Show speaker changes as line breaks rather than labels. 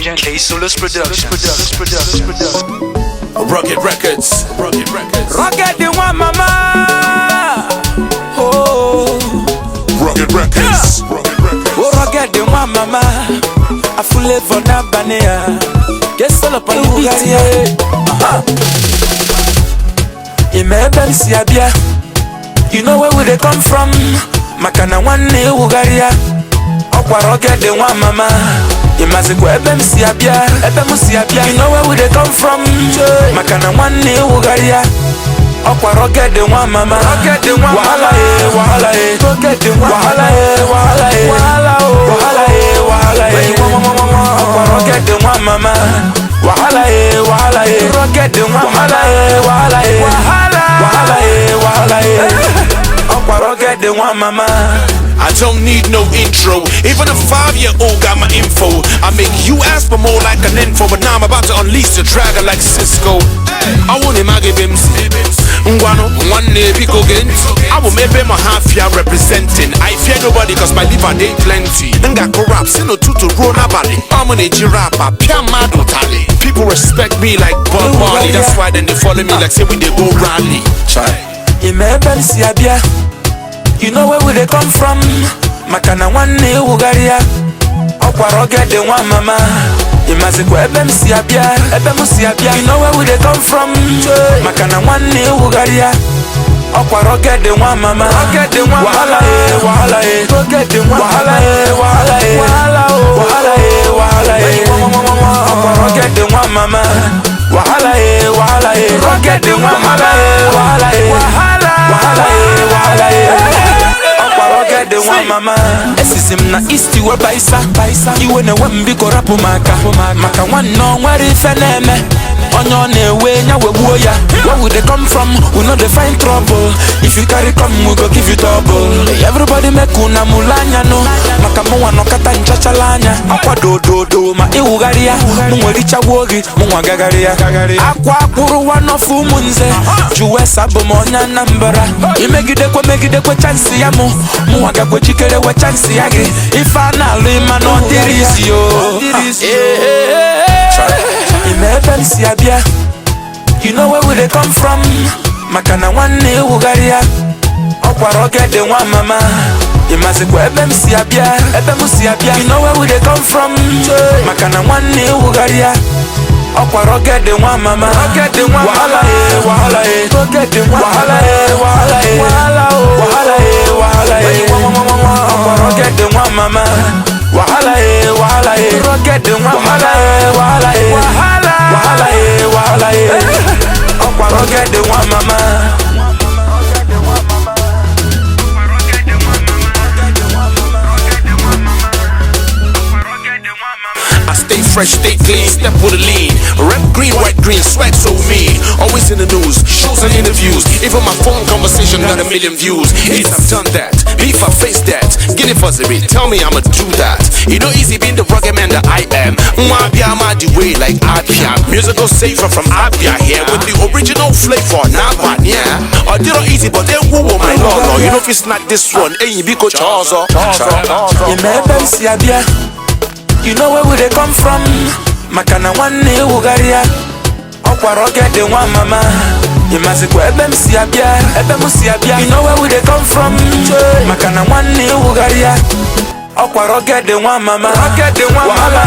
K Solus Productions.
Rugged Records.
Rugged the one mama. Oh,
Rugged Records.
oh rugged the one mama. I fully for that banana. Get solo pa Bugatti. Imebe siabia. You know where we they come from? Makana one ne Ugaria. Okwa rugged the one mama. Imaziko ebe msiabia. You know where we they come from? Makana one ne Ugaria. Okwa rugged the one mama. Wahala wahala wahala wahala Okwa rugged the one mama. Wahala rugged the one wahala Okwa rugged the one mama.
I don't need no intro. Even a 5-year-old got my info. I make you ask for more like an info, but now I'm about to unleash the dragon like Cisco. I want him, I give him Ngwano, one day we go again. I will make him a half year representing. I fear nobody cause my liver they plenty. Nga corrupt, sino tutu rona bali. I'm an rapper, pia madu tali. People respect me like Bob Marley. That's why then they follow me like say we they go rally.
Imebe siabia. You know where we they come from? Makana one ne Ugaria. Okwa rugged the one mama. Imaziko ebe msiabia. You know where we they come from? Makana one ne Ugaria. Okwa rugged the one mama. Wahala rugged the one wahala Okwa rugged the one mama. Wahala rugged the one Okwa the one mama. Esisim na isti we baisa. Iwe ne wembi ko rapu maka one no nwere ife na-eme. Onyo na-ewe nya webuo ya. Where would they come from? We know they find trouble. If you carry come, we go give you double. Everybody make una mulanya no. Maka mwa no kata nchachala anya. Akwa do ma iwugaria. Mwa richa wogi, mwa gagaria. Akwa kuru wanofu munze. Juwe sabo monya nambara. Megide kwe chance ya mu. Mwa gagwe chikere we chance yagi. Ifana lima no dirisi yo. Imebe siabia. You know where we they come from? Makana one ne Ugaria. Okwa rugged the one mama. Imaziko ebe msiabia. You know where we they come from? Makana one ne Ugaria. Okwa rugged the one mama. Wahala Okwa rugged the one mama. Wahala rugged the one wahala Okwa rugged the one mama.
I stay fresh, stay clean, step with a lean. Rep green, white, green, swag so mean. Always in the news, shows and interviews. Even my phone conversation got 1 million views. Yes, I've done that. Beef, I face that. Get it fuzzy, tell me I'ma do that. You know easy being the rugged man that I am. Mwabia the way like Abia. Musical safer from Abia here with the original flavor. Now what, yeah. Or they not easy, but then who my lord? You know if it's not this one, ain't you be coach also.
Imebe siabia. You know where we they come from? Makana one ne Ugaria. Okwa rugged the one mama. Imaziko ebe msiabia. You know where we they come from? Makana one ne Ugaria. Okwa rugged the one mama. Wahala